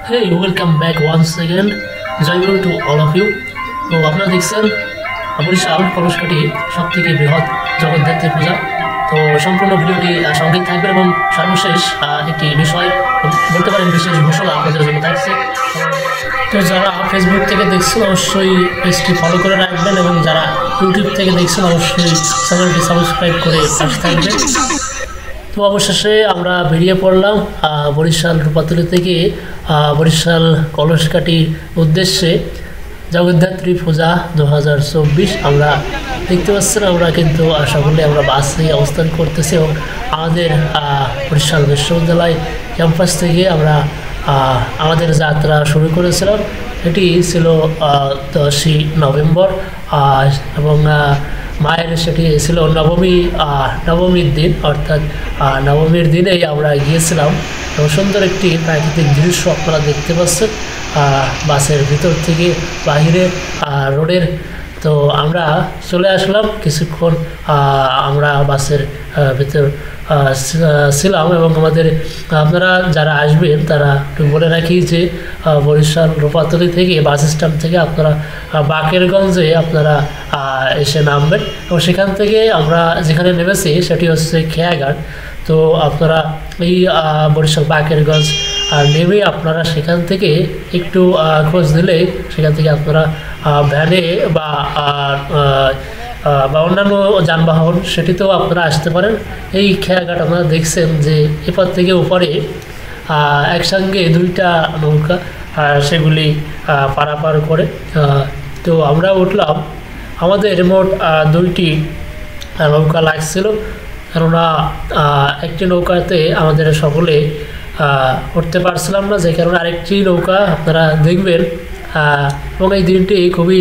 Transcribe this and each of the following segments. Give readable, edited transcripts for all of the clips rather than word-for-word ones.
Hey, welcome back once again. Joyful to all of you. তো আপনারা দেখছেন বরিশাল কলসকাঠি সব থেকে বৃহৎ জগদ্ধাত্রী পূজা। তো সম্পূর্ণ ভিডিওটি সঙ্গে থাকবেন এবং সর্বশেষ একটি বিষয় বলতে পারেন বিশেষ ঘোষণা আপনাদের জন্য থাকছে। তো যারা ফেসবুক থেকে দেখছেন অবশ্যই পেজটি ফলো করে রাখবেন এবং যারা ইউটিউব থেকে দেখছেন অবশ্যই চ্যানেলটি সাবস্ক্রাইব করে পাশে থাকবেন। তো অবশেষে আমরা বেরিয়ে পড়লাম বরিশাল রূপাতলি থেকে বরিশাল কলসকাঠির উদ্দেশ্যে জগদ্ধাত্রী পূজা 2024। আমরা দেখতে পাচ্ছেন আমরা কিন্তু সকলে আমরা বাসে অবস্থান করতেছি এবং আমাদের বরিশাল বিশ্ববিদ্যালয় ক্যাম্পাস থেকে আমরা আমাদের যাত্রা শুরু করেছিলাম। এটি ছিল 10ই নভেম্বর এবং মায়ের সেটি ছিল নবমীর দিন, অর্থাৎ নবমীর দিনেই আমরা গিয়েছিলাম এবং সুন্দর একটি প্রাকৃতিক দৃশ্য আপনারা দেখতে পাচ্ছেন বাসের ভিতর থেকে বাহিরে রোডের। তো আমরা চলে আসলাম কিছুক্ষণ আমরা বাসের ভিতর ছিলাম এবং আমাদের আপনারা যারা আসবেন তারা একটু বলে রাখি যে বরিশাল রূপাতলি থেকে বাস স্ট্যান্ড থেকে আপনারা বাকেরগঞ্জে আপনারা এসে নামবেন এবং সেখান থেকে আমরা যেখানে নেমেছি সেটি হচ্ছে খেয়াঘাট। তো আপনারা এই বরিশাল বাকেরগঞ্জ নেমে আপনারা সেখান থেকে একটু খোঁজ দিলেই সেখান থেকে আপনারা ভ্যানে বা অন্যান্য যানবাহন সেটিতেও আপনারা আসতে পারেন। এই খেয়াঘাট আপনারা দেখছেন যে এপার থেকে ওপারে একসঙ্গে দুইটা নৌকা সেগুলি পারাপার করে। তো আমরা উঠলাম, আমাদের মোট দুইটি নৌকা লাগছিল, কেননা একটি নৌকাতে আমাদের সকলে উঠতে পারছিলাম না, যে কারণে আরেকটি নৌকা আপনারা দেখবেন। এবং এই দিনটি খুবই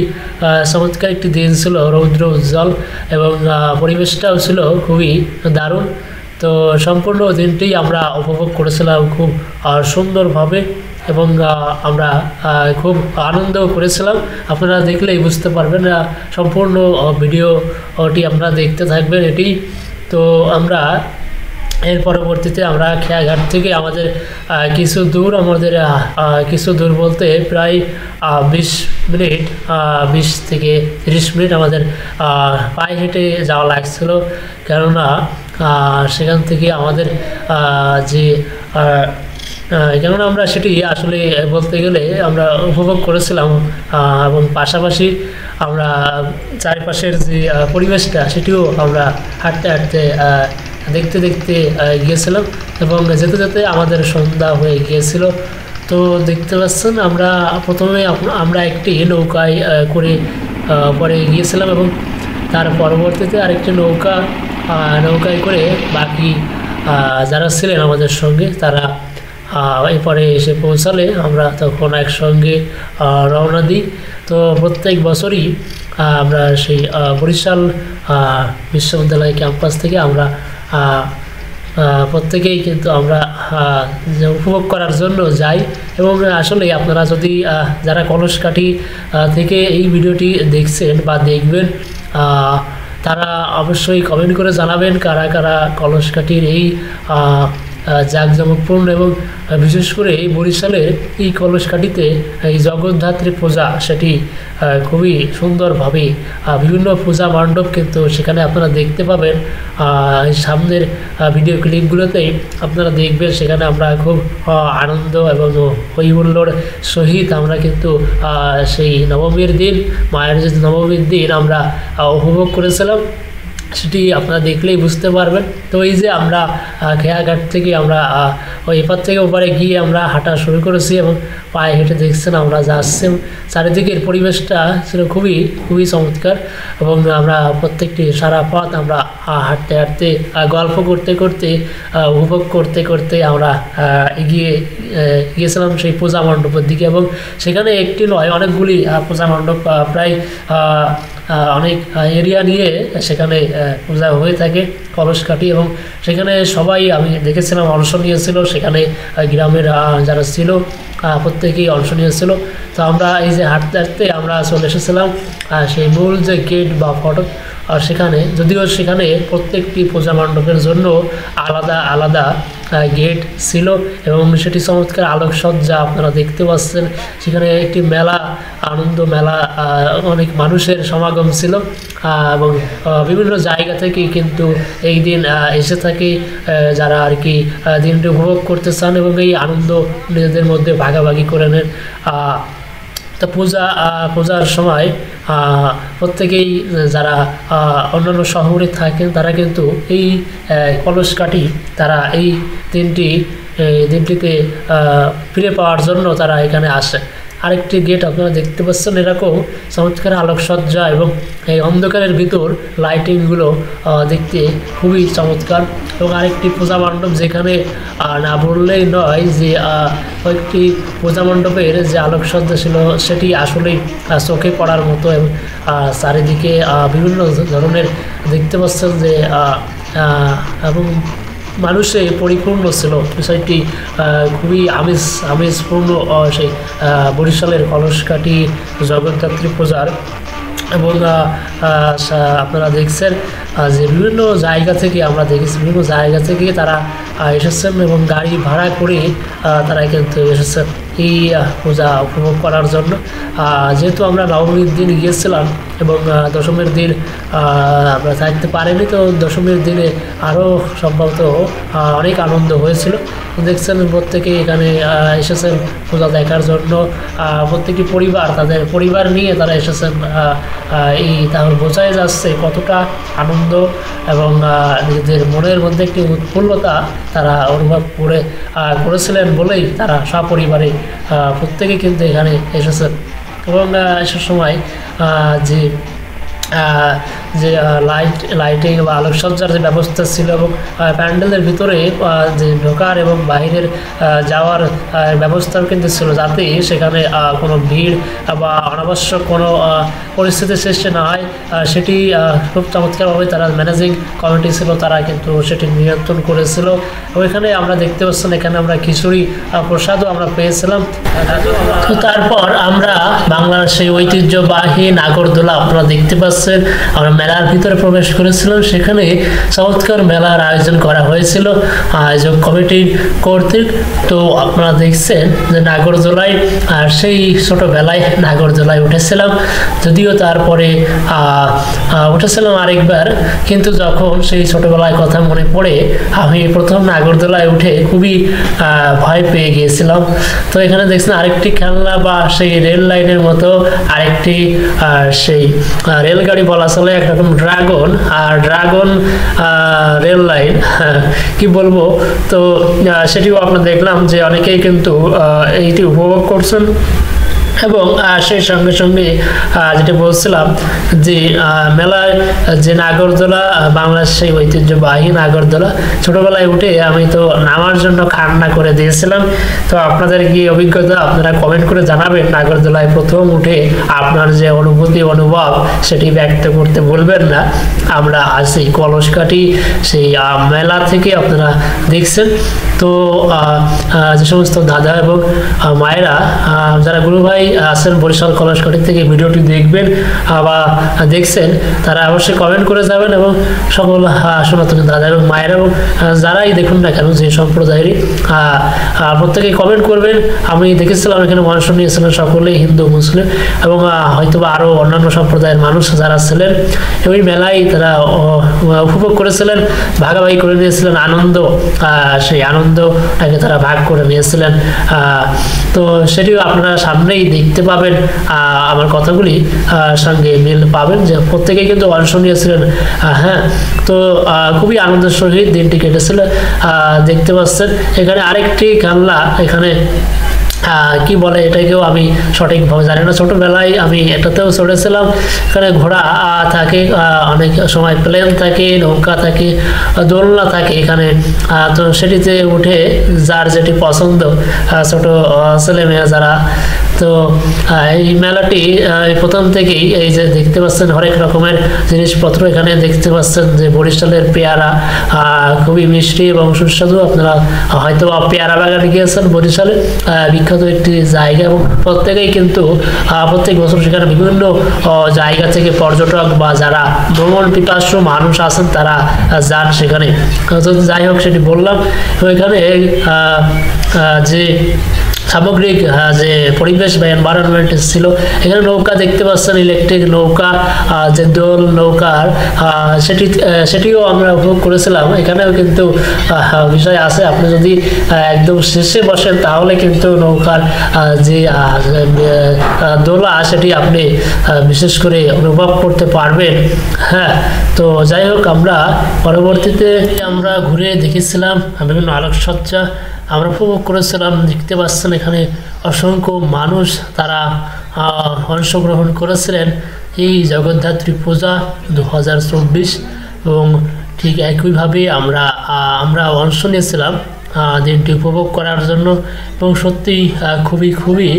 চমৎকার একটি দিন ছিল, রৌদ্র উজ্জ্বল এবং পরিবেশটাও ছিল খুবই দারুণ। তো সম্পূর্ণ দিনটি আমরা উপভোগ করেছিলাম খুব সুন্দরভাবে এবং আমরা খুব আনন্দ করেছিলাম। আপনারা দেখলেই বুঝতে পারবেন, সম্পূর্ণ ভিডিওটি আপনারা দেখতে থাকবেন এটি। তো আমরা এর পরবর্তীতে আমরা খেয়াঘাট থেকে আমাদের কিছু দূর বলতে প্রায় 20 মিনিট 20 থেকে 30 মিনিট আমাদের পায়ে হেঁটে যাওয়া লাগছিল, কেননা সেখান থেকে আমাদের কেননা আমরা সেটি আসলে বলতে গেলে আমরা উপভোগ করেছিলাম এবং পাশাপাশি আমরা চারিপাশের যে পরিবেশটা সেটিও আমরা হাঁটতে দেখতে গিয়েছিলাম এবং যেতে যেতে আমাদের সন্ধ্যা হয়ে গিয়েছিল। তো দেখতে পাচ্ছেন আমরা প্রথমে আমরা একটি নৌকায় করে পরে গিয়েছিলাম এবং তার পরবর্তীতে আরেকটি নৌকায় করে বাকি যারা ছিলেন আমাদের সঙ্গে তারা এরপরে এসে পৌঁছালে আমরা তখন একসঙ্গে রওনা দিই। তো প্রত্যেক বছরই আমরা সেই বরিশাল বিশ্ববিদ্যালয় ক্যাম্পাস থেকে আমরা প্রত্যেকেই কিন্তু আমরা উপভোগ করার জন্য যাই। এবং আসলে আপনারা যদি যারা কলসকাঠি থেকে এই ভিডিওটি দেখছেন বা দেখবেন তারা অবশ্যই কমেন্ট করে জানাবেন কারা কারা কলসকাঠির এই জাঁকজমকপূর্ণ এবং বিশেষ করে এই বরিশালের এই কলসকাঠিতে এই জগদ্ধাত্রী পূজা সেটি খুবই সুন্দরভাবে বিভিন্ন পূজা মণ্ডপ কিন্তু সেখানে আপনারা দেখতে পাবেন। সামনের ভিডিও ক্লিপগুলোতেই আপনারা দেখবেন সেখানে আমরা খুব আনন্দ এবং হৈহুল্লোড় সহিত আমরা কিন্তু সেই নবমীর দিন মায়ের যে নবমীর দিন আমরা উপভোগ করেছিলাম, সেটি আপনারা দেখলেই বুঝতে পারবেন। তো এই যে আমরা খেয়াঘাট থেকে আমরা ওই এপার থেকে ওপারে গিয়ে আমরা হাঁটা শুরু করেছি এবং পায়ে হেঁটে দেখছেন আমরা যাচ্ছি, চারিদিকের পরিবেশটা ছিল খুবই চমৎকার এবং আমরা প্রত্যেকটি সারা পথ আমরা হাঁটতে গল্প করতে উপভোগ করতে আমরা গিয়েছিলাম সেই পূজা মণ্ডপের দিকে। এবং সেখানে একটি নয় অনেকগুলি পূজা মণ্ডপ, প্রায় অনেক এরিয়া নিয়ে সেখানে পূজা হয়ে থাকে কলসকাঠি এবং সেখানে সবাই আমি দেখেছিলাম অংশ নিয়েছিল, সেখানে গ্রামের যারা ছিল প্রত্যেকেই অংশ নিয়েছিল। তো আমরা এই যে হাঁটতে আমরা চলে এসেছিলাম সেই মূল যে গেট বা ফটক সেখানে, যদিও সেখানে প্রত্যেকটি পূজা মণ্ডপের জন্য আলাদা গেট ছিল এবং সেটি চমৎকার আলোকসজ্জা আপনারা দেখতে পাচ্ছেন। সেখানে একটি মেলা, আনন্দ মেলা, অনেক মানুষের সমাগম ছিল এবং বিভিন্ন জায়গা থেকে কিন্তু এই দিন এসে থাকে যারা আর কি দিনটি উপভোগ করতে চান এবং এই আনন্দ নিজেদের মধ্যে ভাগাভাগি করে নেন। তো পূজার সময় প্রত্যেকেই যারা অন্যান্য শহরে থাকেন তারা কিন্তু এই কলসকাঠি তারা এই দিনটিকে ফিরে পাওয়ার জন্য তারা এখানে আসে। আরেকটি গেট আপনারা দেখতে পাচ্ছেন, এরকম চমৎকার আলোকসজ্জা এবং এই অন্ধকারের ভিতর লাইটিংগুলো দেখতে খুবই চমৎকার। এবং আরেকটি পূজা মণ্ডপ, যেখানে না বললেই নয় যে কয়েকটি পূজা মণ্ডপের যে আলোকসজ্জা ছিল সেটি আসলেই চোখে পড়ার মতো এবং চারিদিকে বিভিন্ন ধরনের দেখতে পাচ্ছেন যে এবং মানুষে পরিপূর্ণ ছিল। বিষয়টি খুবই আমেজপূর্ণ সেই বরিশালের কলসকাঠি জগদ্ধাত্রী পূজার। এবং আপনারা দেখছেন যে বিভিন্ন জায়গা থেকে আমরা দেখেছি, বিভিন্ন জায়গা থেকে তারা এসেছেন এবং গাড়ি ভাড়া করে তারা কিন্তু এসেছেন এই পূজা উপভোগ করার জন্য। যেহেতু আমরা নবমীর দিন গিয়েছিলাম এবং দশমীর দিন আমরা থাকতে পারিনি, তো দশমীর দিনে আরও সম্ভবত অনেক আনন্দ হয়েছিল। দেখছেন প্রত্যেকে এখানে এসেছেন পূজা দেখার জন্য, প্রত্যেকটি পরিবার তাদের পরিবার নিয়ে তারা এসেছেন। এই তাহলে বোঝাই যাচ্ছে কতটা আনন্দ এবং নিজেদের মনের মধ্যে একটি উৎফুল্লতা তারা অনুভব করেছিলেন বলেই তারা সপরিবারে প্রত্যেকে কিন্তু এখানে এসেছেন। এবং এসব সময় যে লাইটিং বা আলোকসজ্জার যে ব্যবস্থা ছিল এবং প্যান্ডেলের ভিতরে যে ঢোকার এবং বাইরের যাওয়ার ব্যবস্থাও কিন্তু ছিল, যাতে সেখানে কোনো ভিড় বা অনাবশ্যক কোনো পরিস্থিতি সৃষ্টি না হয়, সেটি খুব চমৎকারভাবে তারা ম্যানেজিং কমিটি ছিল, তারা কিন্তু সেটি নিয়ন্ত্রণ করেছিল। ওইখানে আমরা দেখতে পাচ্ছেন এখানে আমরা খিচুড়ি প্রসাদও আমরা পেয়েছিলাম। তো তারপর আমরা বাংলার সেই ঐতিহ্যবাহী নাগরদোলা আপনারা দেখতে পাচ্ছেন, আমরা মেলার ভিতরে প্রবেশ করেছিলাম। সেখানে চমৎকার মেলার আয়োজন করা হয়েছিল আয়োজক কমিটির কর্তৃক। তো আপনারা দেখছেন যে নাগরদোলায়, আর সেই ছোটোবেলায় নাগরদোলায় উঠেছিলাম, যদিও তারপরে উঠেছিলাম আরেকবার, কিন্তু যখন সেই ছোটোবেলায় কথা মনে পড়ে আমি প্রথম নাগরদোলায় উঠে খুবই ভয় পেয়ে গিয়েছিলাম। তো এখানে দেখছেন আরেকটি খেলনা বা সেই রেল লাইনের মতো আরেকটি সেই রেলগাড়ি বলা চলে, একরকম ড্রাগন রেল লাইন, কি বলবো। তো সেটিও আপনারা দেখলাম যে অনেকেই কিন্তু এইটি উপভোগ করছেন। এবং সেই সঙ্গে সঙ্গে যেটা বলছিলাম যে মেলায় যে নাগরদোলা, বাংলার সেই ঐতিহ্যবাহী নাগরদোলা, ছোটোবেলায় উঠে আমি তো নামার জন্য কান্না করে দিয়েছিলাম। তো আপনাদের কি অভিজ্ঞতা আপনারা কমেন্ট করে জানাবেন, নাগরদোলায় প্রথম উঠে আপনার যে অনুভূতি অনুভব সেটি ব্যক্ত করতে ভুলবেন না। আমরা আছি কলসকাঠি সেই মেলা থেকে আপনারা দেখছেন। তো যে সমস্ত দাদা এবং মায়েরা যারা গুরু ভাই আছেন বরিশাল কলসকাঠি থেকে ভিডিওটি দেখবেন বা দেখছেন, তারা অবশ্যই কমেন্ট করে যাবেন এবং সকল সনাতন দাদা এবং মায়েরা এবং যারাই দেখুন না কেন যে সম্প্রদায়েরই প্রত্যেকেই কমেন্ট করবেন। আমি দেখেছিলাম এখানে অংশ নিয়েছিলেন সকলেই হিন্দু মুসলিম এবং হয়তো বা আরও অন্যান্য সম্প্রদায়ের মানুষ যারা ছিলেন, ওই মেলায় তারা উপভোগ করেছিলেন, ভাগাভাগি করে নিয়েছিলেন আনন্দ, সেই আনন্দটাকে তারা ভাগ করে নিয়েছিলেন। তো সেটিও আপনারা সামনেই দেখতে পাবেন, আমার কথাগুলি সঙ্গে মিল পাবেন যে প্রত্যেকেই কিন্তু অংশ নিয়েছিলেন। হ্যাঁ, তো খুবই আনন্দের সহিত দিনটি কেটেছিল। দেখতে পাচ্ছেন এখানে আরেকটি খেলনা, এখানে কি বলে এটাকেও আমি সঠিকভাবে জানি না, ছোটোবেলায় আমি এটাতেও চড়েছিলাম। এখানে ঘোড়া থাকে, অনেক সময় প্লেন থাকে, নৌকা থাকে, দোলনা থাকে এখানে। তো সেটিতে উঠে যার যেটি পছন্দ, ছোটো ছেলেমেয়ে যারা তো এই মেলাটি প্রথম থেকেই এই যে দেখতে পাচ্ছেন হরেক রকমের জিনিসপত্র এখানে দেখতে পাচ্ছেন যে বরিশালের পেয়ারা খুবই মিষ্টি এবং সুস্বাদু। আপনারা হয়তো পেয়ারা বাগানে গিয়েছেন, বরিশালে বিখ্যাত একটি জায়গা এবং প্রত্যেকেই কিন্তু প্রত্যেক বছর সেখানে বিভিন্ন জায়গা থেকে পর্যটক বা যারা ভ্রমণ পিপাসু মানুষ আছেন তারা যান সেখানে। তো যাই হোক, সেটি বললাম। এখানে যে সামগ্রিক যে পরিবেশ বা এনভায়রনমেন্ট ছিল, এখানে নৌকা দেখতে পাচ্ছেন, ইলেকট্রিক নৌকা, যে দোল নৌকার সেটিও আমরা উপভোগ করেছিলাম। এখানেও কিন্তু বিষয় আছে, আপনি যদি একদম শেষে বসেন তাহলে কিন্তু নৌকার যে দোলা সেটি আপনি বিশেষ করে অনুভব করতে পারবেন। হ্যাঁ, তো যাই হোক, আমরা পরবর্তীতে আমরা ঘুরে দেখেছিলাম বিভিন্ন আলোকসজ্জা আমরা উপভোগ করেছিলাম। দেখতে পাচ্ছেন এখানে অসংখ্য মানুষ তারা অংশগ্রহণ করেছিলেন এই জগদ্ধাত্রী পূজা 2024 এবং ঠিক একইভাবে আমরা অংশ নিয়েছিলাম দিনটি উপভোগ করার জন্য এবং সত্যি খুবই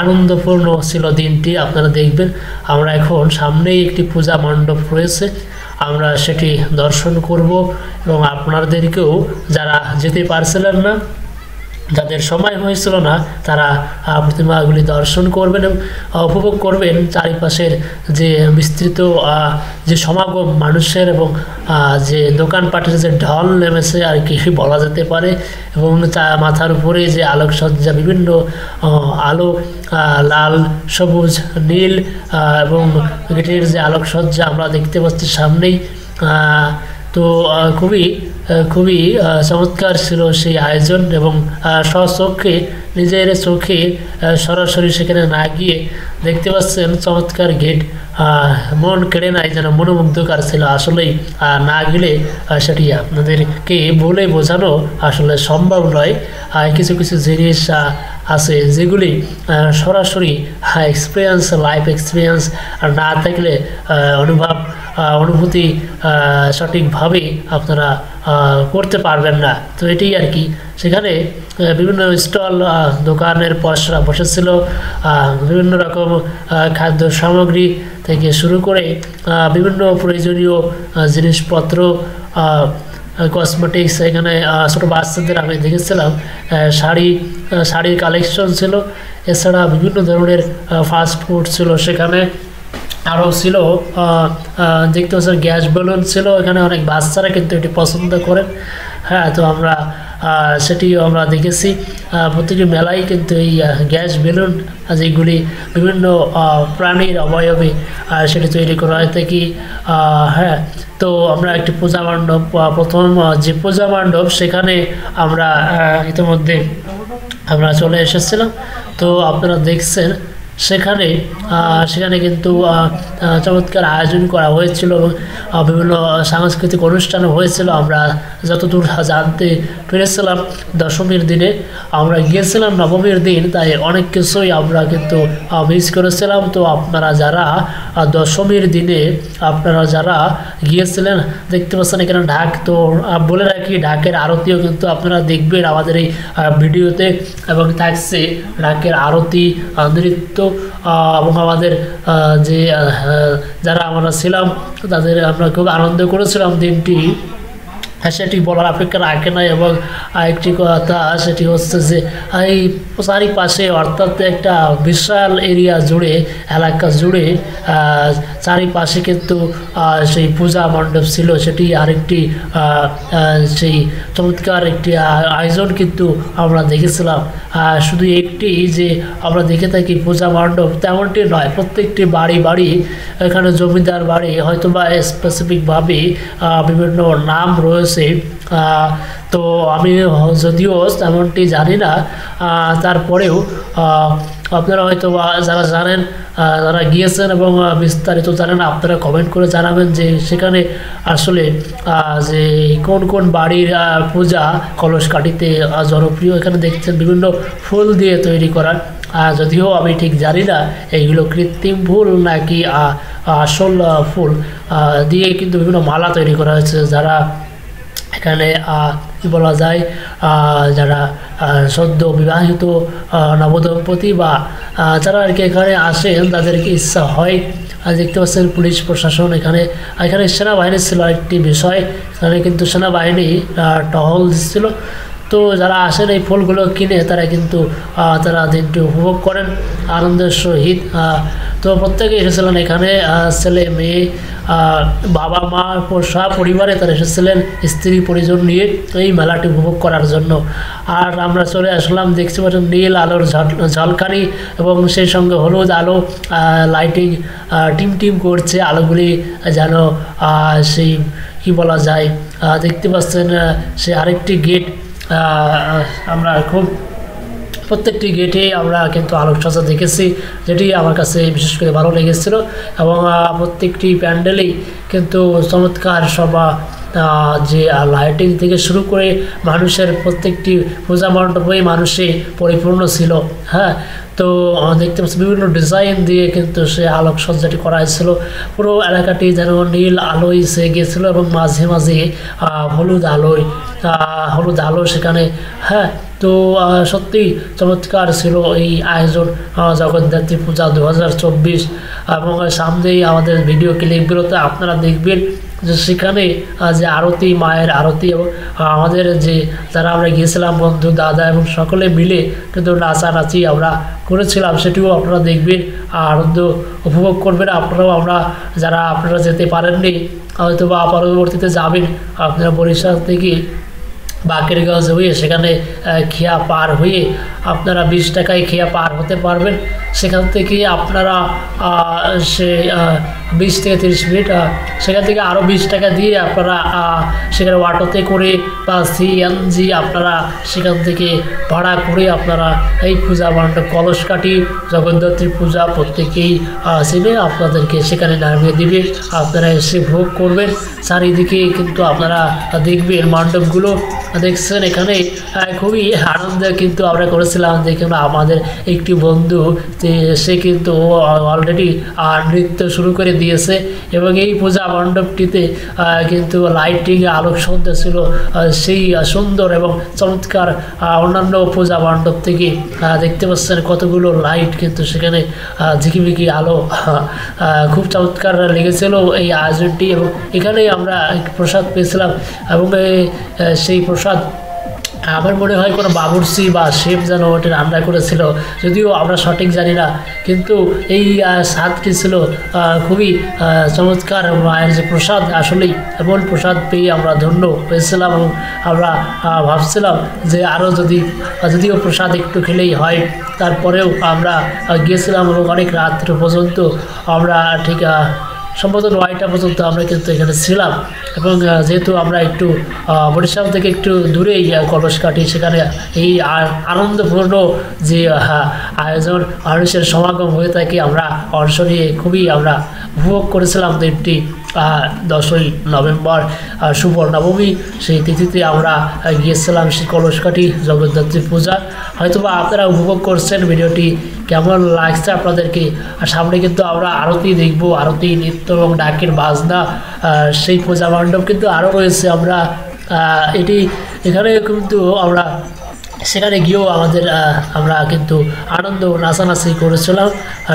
আনন্দপূর্ণ ছিল দিনটি। আপনারা দেখবেন আমরা এখন সামনেই একটি পূজা মণ্ডপ রয়েছে, আমরা সেটি দর্শন করব এবং আপনাদেরকেও যারা যেতে পারছিলেন না, যাদের সময় হয়েছিল না, তারা প্রতিমাগুলি দর্শন করবেন এবং উপভোগ করবেন চারিপাশের যে বিস্তৃত যে সমাগম মানুষের এবং যে দোকানপাটের যে ঢল নেমেছে আর কি বলা যেতে পারে। এবং মাথার উপরে যে আলোকসজ্জা, বিভিন্ন আলো, লাল, সবুজ, নীল এবং গেটের যে আলোকসজ্জা আমরা দেখতে পাচ্ছি সামনেই। তো খুবই চমৎকার ছিল সেই আয়োজন এবং স্বচক্ষে নিজের চোখে সরাসরি সেখানে না গিয়ে দেখতে পাচ্ছেন চমৎকার গেট, মন কেড়ে নাই, যেন মনোমুগ্ধকর ছিল। আসলেই না গেলে সেটি আপনাদেরকে বলে বোঝানো আসলে সম্ভব নয়। কিছু জিনিস আছে যেগুলি সরাসরি এক্সপিরিয়েন্স, লাইফ এক্সপিরিয়েন্স না থাকলে অনুভূতি সঠিকভাবে আপনারা করতে পারবেন না। তো এটি আর কি। সেখানে বিভিন্ন স্টল, দোকানের পসরা বসেছিল, বিভিন্ন রকম খাদ্য সামগ্রী থেকে শুরু করে বিভিন্ন প্রয়োজনীয় জিনিসপত্র, কসমেটিক্স। এখানে ছোটো বাচ্চাদের আমি দেখেছিলাম শাড়ির কালেকশন ছিল, এছাড়া বিভিন্ন ধরনের ফাস্ট ফুড ছিল সেখানে। আরও ছিল দেখতে পাচ্ছেন গ্যাস বেলুন ছিল, এখানে অনেক বাচ্চারা কিন্তু এটি পছন্দ করেন। হ্যাঁ, তো সেটিও আমরা দেখেছি। প্রতিটি মেলায় কিন্তু এই গ্যাস বেলুন যেগুলি বিভিন্ন প্রাণীর অবয়বে সেটি তৈরি করা হয় থাকি। হ্যাঁ, তো আমরা একটি পূজা মণ্ডপ, প্রথম যে পূজা মণ্ডপ সেখানে আমরা ইতিমধ্যে আমরা চলে এসেছিলাম। তো আপনারা দেখছেন সেখানে কিন্তু চমৎকার আয়োজন করা হয়েছিল এবং বিভিন্ন সাংস্কৃতিক অনুষ্ঠানও হয়েছিল। আমরা যতদূর জানতে পেরেছিলাম দশমীর দিনে আমরা গিয়েছিলাম, নবমীর দিন, তাই অনেক কিছুই আমরা কিন্তু মিস করেছিলাম। তো আপনারা যারা দশমীর দিনে যারা গিয়েছিলেন দেখতে পাচ্ছেন এখানে ঢাক, তো বলে রাখি ঢাকের আরতিও কিন্তু আপনারা দেখবেন আমাদের এই ভিডিওতে, এবং থাকছে ঢাকের আরতি, নৃত্য এবং আমাদের যে যারা আমরা ছিলাম তাদের আমরা খুব আনন্দ করেছিলাম দিনটি। সেটি বলার অপেক্ষা রাখে না। এবং আরেকটি কথা সেটি হচ্ছে যে এই চারিপাশে, অর্থাৎ একটা বিশাল এরিয়া জুড়ে, এলাকা জুড়ে চারিপাশে কিন্তু সেই পূজা মণ্ডপ ছিল। সেটি আরেকটি সেই চমৎকার একটি আয়োজন কিন্তু আমরা দেখেছিলাম। শুধু একটি যে আমরা দেখে থাকি পূজা মণ্ডপ তেমনটি নয়, প্রত্যেকটি বাড়ি এখানে জমিদার বাড়ি হয়তো বা স্পেসিফিকভাবে বিভিন্ন নাম রয়েছে। তো আমি যদিও তেমনটি জানি না, তারপরেও আপনারা হয়তো যারা জানেন, যারা গিয়েছেন এবং বিস্তারিত জানেন, আপনারা কমেন্ট করে জানাবেন যে সেখানে আসলে যে কোন বাড়ির পূজা কলসকাঠিতে জনপ্রিয়। এখানে দেখছেন বিভিন্ন ফুল দিয়ে তৈরি করা, যদিও আমি ঠিক জানি না এইগুলো কৃত্রিম ফুল নাকি আসল ফুল দিয়ে কিন্তু বিভিন্ন মালা তৈরি করা হয়েছে। যারা সেখানে কি বলা যায় যারা সদ্য বিবাহিত নবদম্পতি বা যারা আর কি এখানে আসেন তাদেরকে ইচ্ছা হয়। দেখতে পাচ্ছেন পুলিশ প্রশাসন এখানে সেনাবাহিনী ছিল একটি বিষয়, এখানে কিন্তু সেনাবাহিনী টহল দিচ্ছিল। তো যারা আসেন এই ফুলগুলো কিনে তারা কিন্তু তারা দিনটি উপভোগ করেন আনন্দের সহিত। তো প্রত্যেকে এসেছিলেন এখানে, ছেলে মেয়ে বাবা মা পরিবারে তারা এসেছিলেন স্ত্রী পরিজন নিয়ে এই মেলাটি উপভোগ করার জন্য। আর আমরা চলে আসলাম, দেখতে পাচ্ছেন নীল আলোর ঝলকানি এবং সেই সঙ্গে হলুদ আলো লাইটিং টিম করছে, আলোগুলি যেন সেই কি বলা যায় দেখতে পাচ্ছেন সে আরেকটি গেট। আমরা খুব প্রত্যেকটি গেটে আমরা কিন্তু আলোকসজ্জা দেখেছি, যেটি আমার কাছে বিশেষ করে ভালো লেগেছিল। এবং প্রত্যেকটি প্যান্ডেলেই কিন্তু চমৎকার সভা যে লাইটিং থেকে শুরু করে মানুষের প্রত্যেকটি পূজা মণ্ডপে মানুষে পরিপূর্ণ ছিল। হ্যাঁ, তো দেখতে পাচ্ছি বিভিন্ন ডিজাইন দিয়ে কিন্তু সে আলোকসজ্জাটি করা হয়েছিল। পুরো এলাকাটি যেন নীল আলোয় সে গিয়েছিল এবং মাঝে মাঝে হলুদ আলো সেখানে। হ্যাঁ, তো সত্যি চমৎকার ছিল এই আয়োজন জগদ্ধাত্রী পূজা 2024। এবং সামনেই আমাদের ভিডিও ক্লিপগুলোতে আপনারা দেখবেন যে সেখানে যে আরতি, মায়ের আরতি এবং আমাদের যে যারা আমরা গিয়েছিলাম বন্ধু দাদা এবং সকলে মিলে কিন্তু নাচানাচি আমরা করেছিলাম, সেটিও আপনারা দেখবেন, আনন্দ উপভোগ করবেন আপনারাও। আপনারা যেতে পারেননি হয়তো বা পরবর্তীতে যাবেন, আপনারা বরিশাল থেকে বাকেরগঞ্জ হয়ে সেখানে খেয়া পার হয়ে আপনারা 20 টাকায় খেয়া পার হতে পারবেন। সেখান থেকে আপনারা সে 20 থেকে 30 মিনিট, সেখান থেকে আরও 20 টাকা দিয়ে আপনারা সেখানে অটোতে করে বা সিএনজি আপনারা সেখান থেকে ভাড়া করে আপনারা এই পূজা মণ্ডপ কলসকাঠি জগদ্ধাত্রী পূজা প্রত্যেকেই চিনে আপনাদেরকে সেখানে নামিয়ে দিবে। আপনারা এসে ভোগ করবেন। চারিদিকে কিন্তু আপনারা দেখবেন মণ্ডপগুলো দেখছেন, এখানে খুবই আনন্দ কিন্তু আমরা করেছিলাম। দেখুন আমাদের একটি বন্ধু সে কিন্তু অলরেডি নৃত্য শুরু করে দিয়েছে এবং এই পূজা মণ্ডপটিতে কিন্তু লাইটিং আলোকসজ্জা ছিল সেই সুন্দর এবং চমৎকার। অন্যান্য পূজা মণ্ডপ থেকে দেখতে পাচ্ছেন কতগুলো লাইট কিন্তু সেখানে ঝিকিমিকি আলো, খুব চমৎকার লেগেছিল এই আয়োজনটি। এবং এখানেই আমরা প্রসাদ পেয়েছিলাম এবং সেই প্রসাদ আমার মনে হয় কোনো বাবুর্চি বা শেফ যেন ওটা রান্না করেছিল, যদিও আমরা সঠিক জানি না, কিন্তু এই স্বাদটি ছিল খুবই চমৎকার। মায়ের যে প্রসাদ, আসলেই এমন প্রসাদ পেয়ে আমরা ধন্য হয়েছিলাম এবং আমরা ভাবছিলাম যে আরও যদিও প্রসাদ একটু খেলেই হয়। তারপরেও আমরা গিয়েছিলাম এবং অনেক রাত্র পর্যন্ত আমরা ঠিক সম্ভবত 9টা পর্যন্ত আমরা কিন্তু এখানে ছিলাম। এবং যেহেতু আমরা একটু বরিশাল থেকে একটু দূরেই কলসকাঠি, সেখানে এই আনন্দপূর্ণ যে আয়োজন মানুষের সমাগম হয়ে থাকে আমরা অংশ নিয়ে খুবই আমরা উপভোগ করেছিলাম দিনটি। 10ই নভেম্বর শুভ নবমী, সেই তিথিতে আমরা গিয়েছিলাম সেই কলসকাঠি জগদ্ধাত্রী পূজা। হয়তোবা আপনারা উপভোগ করছেন। ভিডিওটি কেমন লাগছে আপনাদেরকে? আর সামনে কিন্তু আমরা আরতি দেখব, আরতি, নৃত্য এবং ডাকের বাজনা। সেই পূজা মণ্ডপ কিন্তু আরও রয়েছে। এখানে কিন্তু আমরা সেখানে গিয়েও আমরা কিন্তু আনন্দ নাচানাচি করেছিলাম,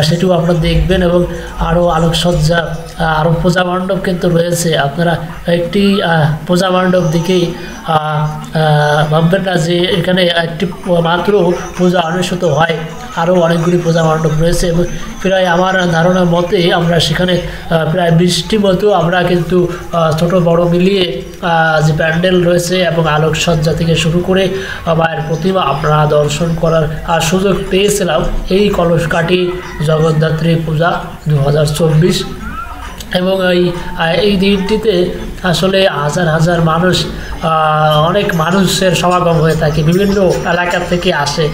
সেটিও আপনারা দেখবেন। এবং আরও আলোকসজ্জা, আরও পূজা মণ্ডপ কিন্তু রয়েছে। আপনারা একটি পূজা মণ্ডপ দিকেই ভাববেন না যে এখানে একটি মাত্র পূজা অনুষ্ঠিত হয়, আরও অনেকগুলি পূজা মণ্ডপ রয়েছে। এবং প্রায় আমার ধারণার মতে আমরা সেখানে প্রায় 20টি মতো আমরা কিন্তু ছোট বড় মিলিয়ে যে প্যান্ডেল রয়েছে এবং আলোকসজ্জা থেকে শুরু করে মায়ের প্রতিমা আপনারা দর্শন করার সুযোগ পেয়েছিলাম এই কলসকাঠি জগদ্ধাত্রী পূজা 2024। এবং এই দিনটিতে আসলে হাজার হাজার মানুষ, অনেক মানুষের সমাগম হয়ে থাকে, বিভিন্ন এলাকা থেকে আসে।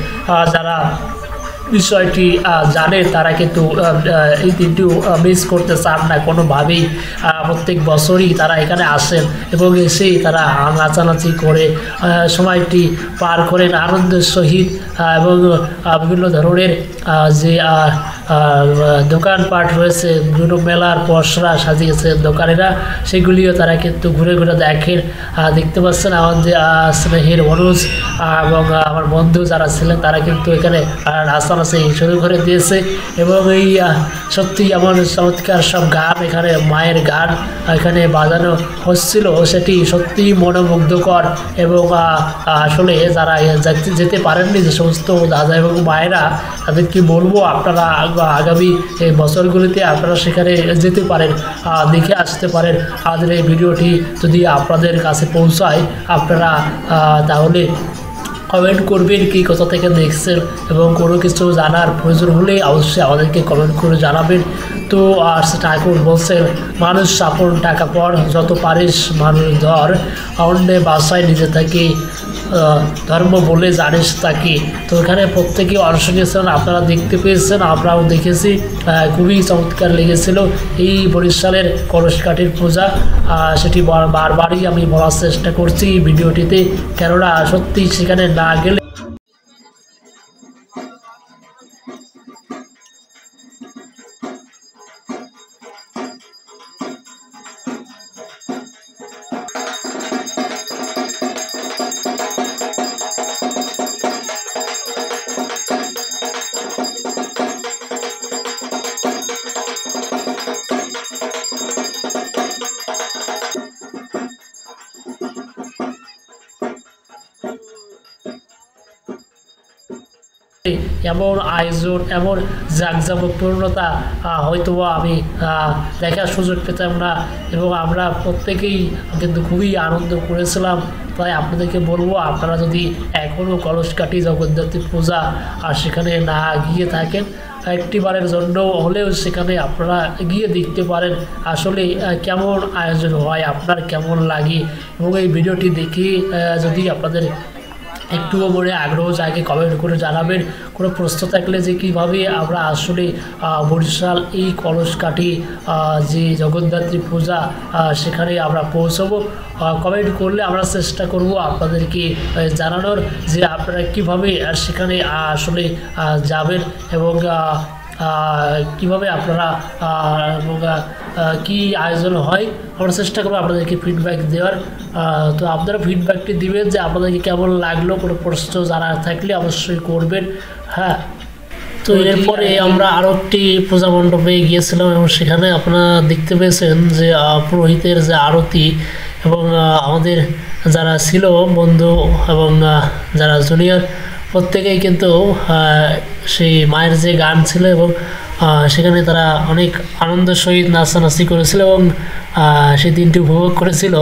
যারা বিষয়টি জানে তারা কিন্তু এই দিনটিও মিস করতে চান না কোনোভাবেই। প্রত্যেক বছরই তারা এখানে আসেন এবং এসেই তারা নাচানাচি করে সময়টি পার করেন আনন্দের সহিত। এবং বিভিন্ন ধরনের যে দোকানপাট রয়েছে, বিভিন্ন মেলার পসরা সাজিয়েছে দোকানিরা, সেগুলিও তারা কিন্তু ঘুরে ঘুরে দেখেন। দেখতে পাচ্ছেন আমাদের স্নেহের অনুজ এবং আমার বন্ধু যারা ছিলেন তারা কিন্তু এখানে নাচানাচি শুরু করে দিয়েছে এবং এই সত্যি এমন চমৎকার সব গান, এখানে মায়ের গান এখানে বাজানো হচ্ছিল, সেটি সত্যি মনোমুগ্ধকর। এবং আসলে যারা যেতে পারেননি, যে সমস্ত দাদা এবং মায়েরা, তাদেরকে বলবো আপনারা আগামী বছরগুলিতে আপনারা সেখানে যেতে পারেন, দেখে আসতে পারেন। আমাদের এই ভিডিওটি যদি আপনাদের কাছে পৌঁছায়, আপনারা তাহলে কমেন্ট করবেন কি কোথা থেকে দেখছেন, এবং কোনো কিছু জানার প্রয়োজন হলে অবশ্যই আমাদেরকে কমেন্ট করে জানাবেন। তো আর ঠাকুর বলছেন, মানুষ আপন টাকা পর, যত পারিস মানুষ ধর, অন্যে বাসায় নিজে থাকি, ধর্ম বলে জানিস তাকে। তো এখানে প্রত্যেকেই অংশ নিয়েছেন, আপনারা দেখতে পেয়েছেন, আমরাও দেখেছি, খুবই চমৎকার লেগেছিল এই বরিশালের কলসকাঠির পূজা। সেটি বারবারই আমি বলার চেষ্টা করছি ভিডিওটিতে, কেননা সত্যি সেখানে না গেলে এমন আয়োজন, এমন জাঁকজমকপূর্ণতা হয়তো আমি দেখার সুযোগ পেতাম না, এবং আমরা প্রত্যেকেই কিন্তু খুবই আনন্দ করেছিলাম। তাই আপনাদেরকে বলবো, আপনারা যদি এখনও কলসকাঠি জগদ্ধাত্রী পূজা আর সেখানে না গিয়ে থাকেন, একটিবারের জন্য হলেও সেখানে আপনারা গিয়ে দেখতে পারেন আসলে কেমন আয়োজন হয়, আপনার কেমন লাগে। এবং এই ভিডিওটি দেখে যদি আপনাদের একটুও মনে আগ্রহ জায়গে কমেন্ট করে জানাবেন। কোনো প্রশ্ন থাকলে যে কীভাবে আমরা আসলে বরিশাল এই কলসকাঠি যে জগদ্ধাত্রী পূজা সেখানে আমরা পৌঁছবো, কমেন্ট করলে আমরা চেষ্টা করব আপনাদেরকে জানানোর, যে আপনারা কীভাবে সেখানে আসলে যাবেন এবং কীভাবে আপনারা কি আয়োজন হয়। আমরা চেষ্টা করবো আপনাদেরকে ফিডব্যাক দেওয়ার। তো আপনারা ফিডব্যাকটি দিবেন যে আপনাদেরকে কেমন লাগলো, কোনো প্রশ্ন জানার থাকলে অবশ্যই করবেন। হ্যাঁ, তো এরপরে আমরা আরও একটি পূজা মণ্ডপে গিয়েছিলাম এবং সেখানে আপনারা দেখতে পেয়েছেন যে পুরোহিতের যে আরতি, এবং আমাদের যারা ছিল বন্ধু এবং যারা জুনিয়র, প্রত্যেকেই কিন্তু সেই মায়ের যে গান ছিল এবং সেখানে তারা অনেক আনন্দের সহিত নাচানাচি করেছিল এবং সেই দিনটি উপভোগ করেছিল।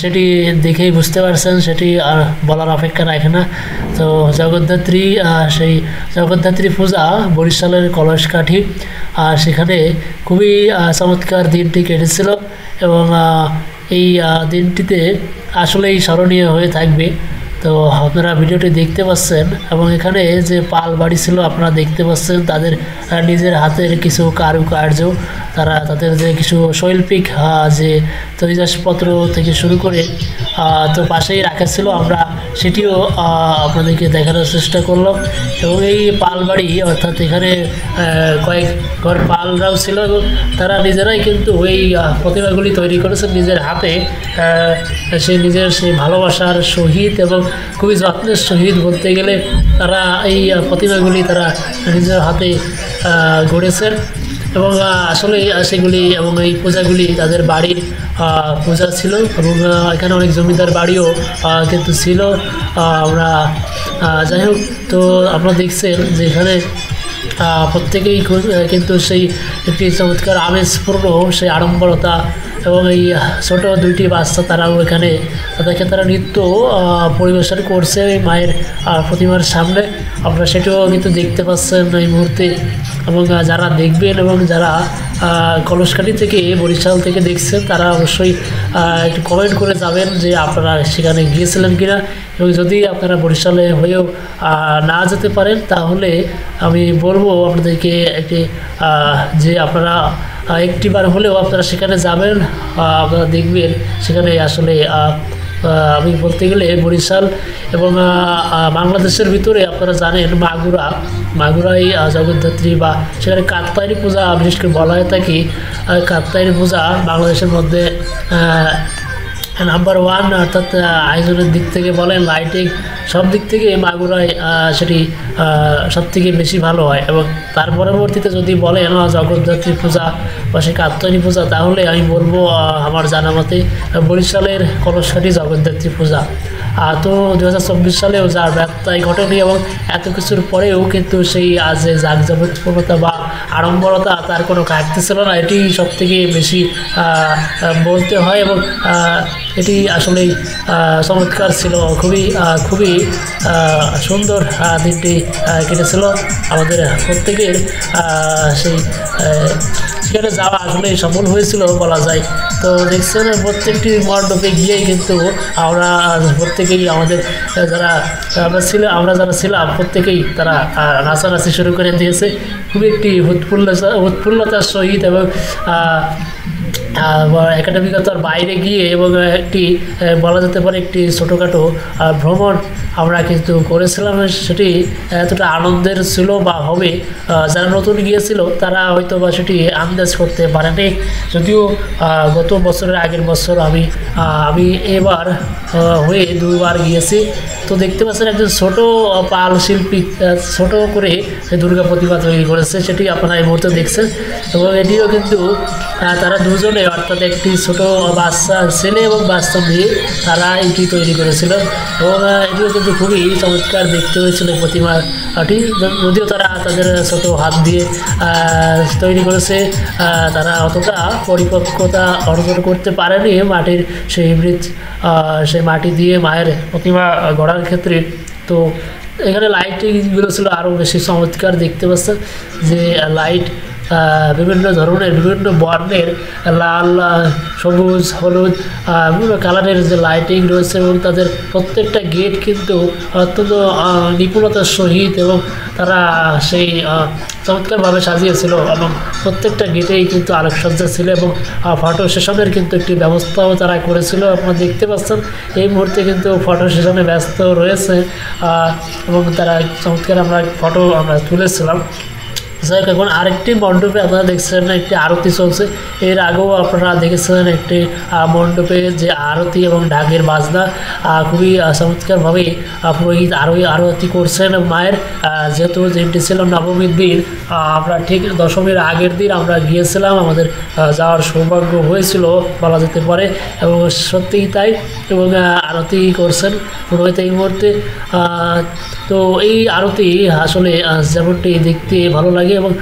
সেটি দেখেই বুঝতে পারছেন, সেটি আর বলার অপেক্ষা রাখে না। তো সেই জগদ্ধাত্রী পূজা বরিশালের কলসকাঠি, সেখানে খুবই চমৎকার দিনটি কেটেছিল এবং এই দিনটিতে আসলেই স্মরণীয় হয়ে থাকবে। তো আপনারা ভিডিওটি দেখতে পাচ্ছেন, এবং এখানে যে পাল বাড়ি ছিল আপনারা দেখতে পাচ্ছেন তাদের নিজের হাতের কিছু কারুকার্য, তারা তাদের যে কিছু শৈল্পিক যে তৈজসপত্র থেকে শুরু করে তো পাশেই রাখা ছিল, আমরা সেটিও আপনাদেরকে দেখানোর চেষ্টা করলাম। এবং এই পাল বাড়ি অর্থাৎ এখানে কয়েক ঘর পালরাও ছিল এবং তারা নিজেরাই কিন্তু এই প্রতিমাগুলি তৈরি করেছেন নিজের হাতে, সেই ভালোবাসার সহিত এবং খুবই যত্নের সহিত বলতে গেলে তারা এই প্রতিমাগুলি তারা নিজের হাতে গড়েছেন। এবং আসলে সেগুলি এবং এই পূজাগুলি তাদের বাড়ির পূজা ছিল, এবং এখানে অনেক জমিদার বাড়িও কিন্তু ছিল। আমরা যাই হোক, তো আপনারা দেখছেন যে এখানে প্রত্যেকেই কিন্তু সেই একটি চমৎকার আমেজপূর্ণ সেই আড়ম্বরতা, এবং এই ছোটো দুইটি বাচ্চা তারাও এখানে তারা নৃত্য পরিবেশন করছে এই মায়ের প্রতিমার সামনে, আপনারা সেটাও কিন্তু দেখতে পাচ্ছেন এই মুহূর্তে। এবং যারা দেখবেন এবং যারা কলসকাঠি থেকে বরিশাল থেকে দেখছেন তারা অবশ্যই একটু কমেন্ট করে যাবেন যে আপনারা সেখানে গিয়েছিলেন কিনা, এবং যদি আপনারা বরিশালে হয়েও না যেতে পারেন তাহলে আমি বলবো আপনাদেরকে একটি যে আপনারা একটিবার হলেও আপনারা সেখানে যাবেন, আপনারা দেখবেন সেখানে আসলে আমি বলতে গেলে বরিশাল এবং বাংলাদেশের ভিতরে আপনারা জানেন মাগুরা মাগুরাই জগদ্ধাত্রী বা সেখানে কাত্তায়নী পূজা বিশেষ করে বলা হয়ে থাকে। কাত্তায়নী পূজা বাংলাদেশের মধ্যে নাম্বার 1, অর্থাৎ আয়োজনের দিক থেকে বলেন, লাইটিং, সব দিক থেকে মাগুরায় সেটি সব থেকে বেশি ভালো হয়। এবং তার পরবর্তীতে যদি বলেন জগদ্ধাত্রী পূজা বা সে কাত্তায়নী পূজা, তাহলে আমি বলবো আমার জানা মতে বরিশালের কলসকাঠি জগদ্ধাত্রী পূজা। তো 2024 সালেও যার ব্যত্যয় ঘটেনি এবং এত কিছুর পরেও কিন্তু সেই আজ জাঁকজমকপূর্ণতা বা আড়ম্বরতা তার কোনো ঘাটতি ছিল না, এটি সবথেকে বেশি বলতে হয়। এবং এটি আসলেই চমৎকার ছিল, খুবই সুন্দর দিনটি কেটেছিল আমাদের প্রত্যেকের। সেই সেখানে যাওয়া আসলে সফল হয়েছিল বলা যায়। তো দেখছেন প্রত্যেকটি মণ্ডপে গিয়েই কিন্তু আমরা প্রত্যেকেই আমাদের আমরা যারা ছিলাম প্রত্যেকেই তারা নাচানাচি শুরু করে দিয়েছে খুবই একটি উৎফুল্লতার সহিত এবং একাডেমিকতার বাইরে গিয়ে, এবং একটি বলা যেতে পারে একটি ছোটোখাটো ভ্রমণ আমরা কিন্তু করেছিলাম। সেটি এতটা আনন্দের ছিল বা হবে, যারা নতুন গিয়েছিল তারা হয়তো বা সেটি আন্দাজ করতে পারেনি। যদিও গত বছরের আগের বছর আমি এবার হয়ে 2বার গিয়েছি। তো দেখতে পাচ্ছেন একজন ছোট পাল শিল্পী ছোট করে দুর্গা প্রতিমা তৈরি করেছে, সেটি আপনারা এই মুহূর্তে দেখছেন। এবং এটিও কিন্তু তারা দুজনে, অর্থাৎ একটি ছোট বাচ্চা ছেলে এবং বাচ্চা মেয়ে, তারা এটি তৈরি করেছিল। এবং এটিও কিন্তু খুবই চমৎকার দেখতে হয়েছিল প্রতিমাটি। যদিও তারা তাদের ছোট হাত দিয়ে তৈরি করেছে, তারা অতটা পরিপক্কতা অর্জন করতে পারেনি মাটির সেই মাটি দিয়ে মায়ের প্রতিমা গড়ার ক্ষেত্রে। তো এখানে লাইটিংগুলো ছিল আরও বেশি চমৎকার। দেখতে পাচ্ছেন যে লাইট বিভিন্ন ধরনের, বিভিন্ন বর্ণের, লাল, সবুজ, হলুদ, বিভিন্ন কালারের যে লাইটিং রয়েছে, এবং তাদের প্রত্যেকটা গেট কিন্তু অত্যন্ত নিপুণতার সহিত এবং তারা সেই চমৎকারভাবে সাজিয়েছিল। এবং প্রত্যেকটা গেটেই কিন্তু আলোকসজ্জা ছিল এবং ফটো সেশনের কিন্তু একটি ব্যবস্থাও তারা করেছিল। আপনারা দেখতে পাচ্ছেন এই মুহূর্তে কিন্তু ফটো সেশনে ব্যস্ত রয়েছে এবং তারা চমৎকার ফটো আমরা তুলেছিলাম। যাই হোক, এখন আরেকটি মণ্ডপে আপনারা দেখছেন একটি আরতি চলছে। এর আগেও আপনারা দেখেছিলেন একটি মণ্ডপে যে আরতি এবং ঢাকের বাজনা খুবই চমৎকারভাবে পুরোহিত আরতি করছেন মায়ের। যেহেতু দিনটি ছিল নবমীর দিন, আমরা ঠিক দশমীর আগের দিন আমরা গিয়েছিলাম, আমাদের যাওয়ার সৌভাগ্য হয়েছিল বলা যেতে পারে। এবং সত্যিই তাই, এবং আরতি করছেন পুরোহিত এই মুহূর্তে। তো এই আরতি আসলে যেমনটি দেখতে ভালো লাগে এবং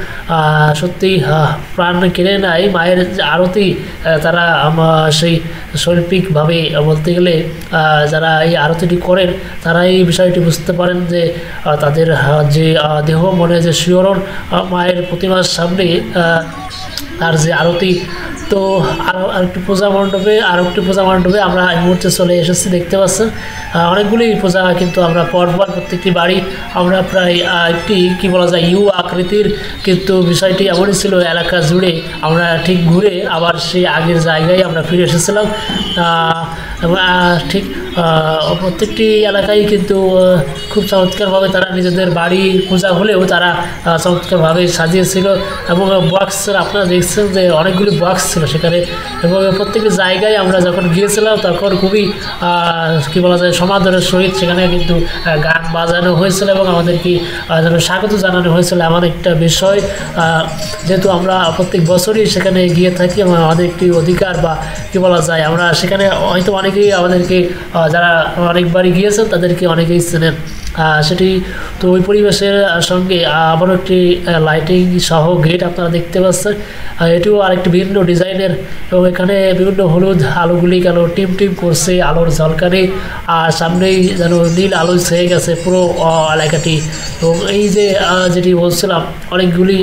সত্যি প্রাণ কেড়ে নেয় মায়ের যে আরতি। তারা সেই শৈল্পিকভাবে বলতে গেলে যারা এই আরতিটি করেন তারা এই বিষয়টি বুঝতে পারেন যে তাদের যে দেহ মনে যে শিহরণ মায়ের প্রতিমার সামনে তার যে আরতি। তো আরেকটি পূজা মণ্ডপে আমরা এই মুহূর্তে চলে এসেছি। দেখতে পাচ্ছেন অনেকগুলি পূজা কিন্তু আমরা পরপর প্রত্যেকটি বাড়ি আমরা প্রায় একটি কী বলা যায় ইউ আকৃতির, কিন্তু বিষয়টি এমনই ছিল এলাকা জুড়ে আমরা ঠিক ঘুরে আবার সেই আগের জায়গায় আমরা ফিরে এসেছিলাম। ঠিক প্রত্যেকটি এলাকায় কিন্তু খুব চমৎকারভাবে তারা নিজেদের বাড়ি পূজা হলেও তারা চমৎকারভাবে সাজিয়েছিল। এবং বক্স আপনারা দেখছেন যে অনেকগুলি বক্স ছিল সেখানে, এবং প্রত্যেকটি জায়গায় আমরা যখন গিয়েছিলাম তখন খুবই কী বলা যায় সমাদরের সহিত সেখানে কিন্তু গান বাজানো হয়েছিল এবং আমাদেরকে যেন স্বাগত জানানো হয়েছিল। এমন একটা বিষয়, যেহেতু আমরা প্রত্যেক বছরই সেখানে গিয়ে থাকি এবং আমাদের একটি অধিকার বা কী বলা যায়, আমরা সেখানে হয়তো অনেকেই আমাদেরকে যারা অনেকবারই গিয়েছেন তাদেরকে অনেকেই চেনেন সেটি। তো ওই পরিবেশের সঙ্গে আবারও একটি লাইটিং সহ গেট আপনারা দেখতে পাচ্ছেন। এটিও আরেকটি ভিন্ন ডিজাইনের, এবং এখানে বিভিন্ন হলুদ আলোগুলি কেন টিম করছে আলোর ঝলকানি, আর সামনেই যেন নীল আলো ছেয়ে গেছে পুরো এলাকাটি। এবং এই যে যেটি বলছিলাম অনেকগুলি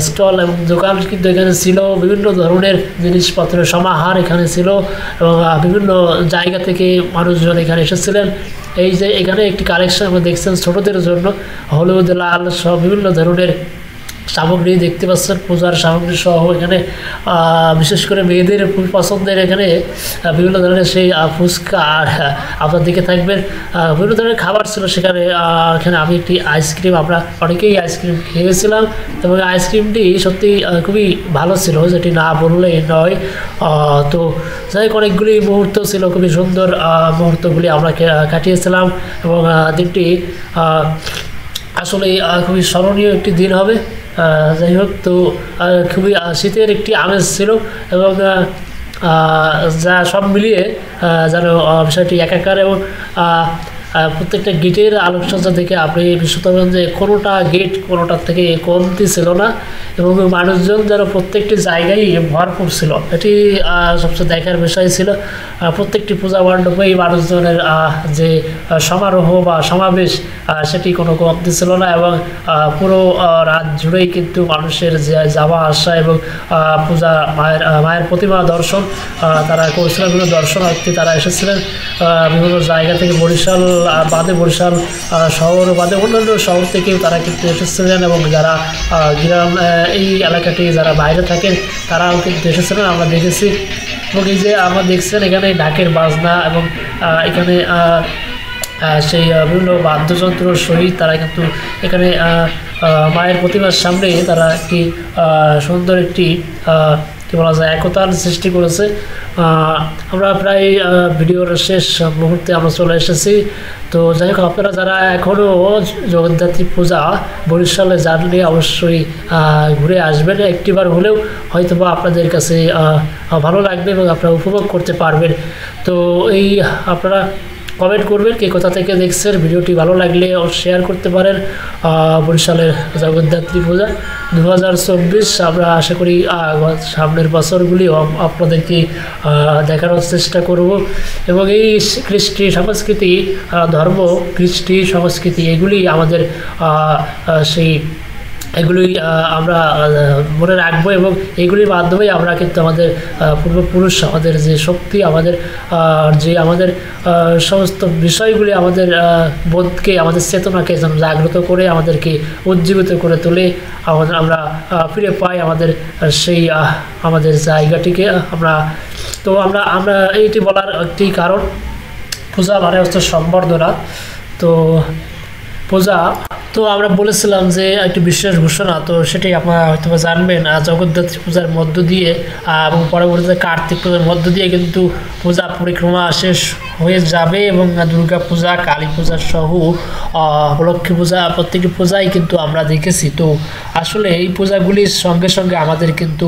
স্টল এবং দোকান কিন্তু এখানে ছিল, বিভিন্ন ধরনের জিনিসপত্রের সমাহার এখানে ছিল এবং বিভিন্ন জায়গা থেকে মানুষজন এখানে এসেছিলেন। এই যে এখানে একটি কালেকশন আমরা দেখছেন ছোটদের জন্য হলুদ, লাল সব বিভিন্ন ধরনের সামগ্রী দেখতে পাচ্ছেন, পূজার সামগ্রী সহ এখানে বিশেষ করে মেয়েদের খুব পছন্দের এখানে বিভিন্ন ধরনের সেই ফুচকা আর আপনার দিকে থাকবেন বিভিন্ন ধরনের খাবার ছিল সেখানে। এখানে আমি একটি আইসক্রিম, আমরা অনেকেই আইসক্রিম খেয়েছিলাম এবং আইসক্রিমটি সত্যি খুবই ভালো ছিল, যেটি না বললেই নয়। তো যাই হোক, অনেকগুলি মুহূর্ত ছিল, খুবই সুন্দর মুহূর্তগুলি আমরা কাটিয়েছিলাম এবং দিনটি আসলে খুবই স্মরণীয় একটি দিন হবে। যাই হোক, তো খুবই শীতের একটি আমেজ ছিল এবং যা সব মিলিয়ে যেন বিষয়টি একাকার এবং প্রত্যেকটা গেটের আলোকসজ্জা দেখে আপনি বিশ্বত হবেন যে কোনোটা গেট কোনোটার থেকে কমতি ছিল না এবং মানুষজন যেন প্রত্যেকটি জায়গায় ভরপুর ছিল। এটি সবচেয়ে দেখার বিষয় ছিল। প্রত্যেকটি পূজা মণ্ডপেই মানুষজনের যে সমারোহ বা সমাবেশ সেটি কোনো কমতি ছিল না এবং পুরো রাত জুড়েই কিন্তু মানুষের যে যাওয়া আসা এবং পূজা মায়ের প্রতিমা দর্শন তারা করেছিলেন। বিভিন্ন দর্শনার্থী তারা এসেছিলেন বিভিন্ন জায়গা থেকে, বরিশাল বাদে, বরিশাল শহর বাদে অন্যান্য শহর থেকেও তারা কিন্তু এসেছিলেন এবং যারা গ্রাম এই এলাকাটি যারা বাইরে থাকেন তারাও কিন্তু এসেছিলেন, আমরা দেখেছি। এবং এই যে আমরা দেখছেন এখানে ঢাকের বাজনা এবং এখানে সেই বিভিন্ন বাদ্যযন্ত্রর সহিত তারা কিন্তু এখানে মায়ের প্রতিমার সামনে তারা একটি সুন্দর একটি কী বলা যায় একতার সৃষ্টি করেছে। আমরা প্রায় ভিডিওর শেষ মুহূর্তে আমরা চলে এসেছি। তো যাই হোক, আপনারা যারা এখনও জগদ্ধাত্রী পূজা বরিশালে জানলে অবশ্যই ঘুরে আসবেন, একটিবার হলেও হয়তো বা আপনাদের কাছে ভালো লাগবে এবং আপনারা উপভোগ করতে পারবেন। তো এই আপনারা কমেন্ট করবেন কে কোথা থেকে দেখছেন, ভিডিওটি ভালো লাগলে শেয়ার করতে পারেন। বরিশালের জগদ্ধাত্রী পূজা 2024 আমরা আশা করি সামনের বছরগুলিও আপনাদেরকে দেখানোর চেষ্টা করব এবং এই কৃষ্টি সংস্কৃতি, ধর্ম, কৃষ্টি সংস্কৃতি এগুলি আমাদের এগুলি আমরা মনে রাখবো এবং এগুলির মাধ্যমেই আমরা কিন্তু আমাদের পূর্বপুরুষ, আমাদের যে শক্তি, আমাদের যে আমাদের সমস্ত বিষয়গুলি আমাদের বোধকে, আমাদের চেতনাকে জাগ্রত করে আমাদেরকে উজ্জীবিত করে তোলে, আমরা ফিরে পাই আমাদের সেই আমাদের জায়গাটিকে। আমরা এইটি বলার একটি কারণ, পূজা মানে হচ্ছে সম্বর্ধনা। তো পূজা তো আমরা বলেছিলাম যে একটি বিশেষ ঘোষণা, তো সেটাই আপনারা হয়তো জানবেন। জগদ্ধাত্রী পূজার মধ্য দিয়ে এবং পরবর্তীতে কার্তিক পূজার মধ্য দিয়ে কিন্তু পূজা পরিক্রমা শেষ হয়ে যাবে এবং দুর্গা পূজা, কালী পূজা সহ লক্ষ্মী পূজা প্রত্যেকটি পূজাই কিন্তু আমরা দেখেছি। তো আসলে এই পূজাগুলির সঙ্গে সঙ্গে আমাদের কিন্তু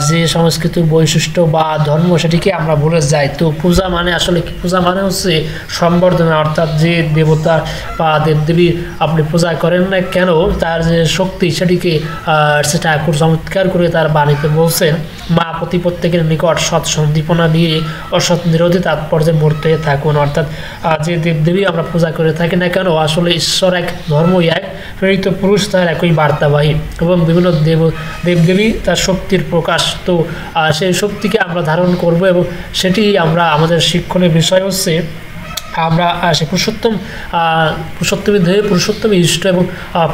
যে সংস্কৃতির বৈশিষ্ট্য বা ধর্ম সেটিকে আমরা ভুলে যাই। তো পূজা মানে আসলে কি? পূজা মানে হচ্ছে সম্বর্ধনা, অর্থাৎ যে দেবতা বা দেবদেবী আপনি পূজা করেন না কেন তার যে শক্তি সেটিকে সেটা ঠাকুর চমৎকার করে তার বাণীতে বলছেন, মা প্রতি প্রত্যেকের নিকট সৎ সন্দীপনা নিয়ে অসৎ নিরোধী তাৎপর্যে মূর্ত হয়ে থাকুন। অর্থাৎ যে দেবদেবী আমরা পূজা করে থাকি না কেন আসলে ঈশ্বর এক, ধর্মই এক, প্রেরিত পুরুষ তার একই বার্তাবাহী এবং বিভিন্ন দেবদেবী তার শক্তির প্রকাশ। তো সেই শক্তিকে আমরা ধারণ করব এবং সেটি আমরা আমাদের শিক্ষণের বিষয় হচ্ছে আমরা সে পুরুষোত্তমী ধরে পুরুষোত্তমী ইষ্ট এবং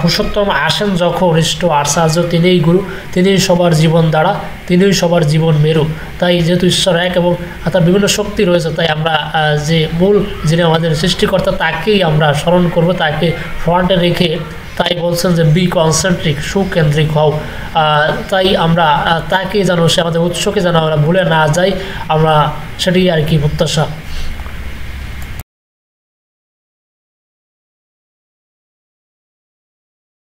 পুরুষোত্তম আসেন যখন ইষ্ট আচার্য, তিনিই গুরু, তিনিই সবার জীবন দ্বারা, তিনিই সবার জীবন মেরু। তাই যেহেতু ঈশ্বর এক এবং তার বিভিন্ন শক্তি রয়েছে, তাই আমরা যে মূল যিনি আমাদের সৃষ্টিকর্তা তাকেই আমরা স্মরণ করব, তাকে ফ্রন্টে রেখে। তাই বলছেন যে বি কনসেন্ট্রিক, সুকেন্দ্রিক হও। তাই আমরা তাকে যেন, সে আমাদের উৎসকে যেন আমরা ভুলে না যাই, আমরা সেটাই আর কি প্রত্যাশা।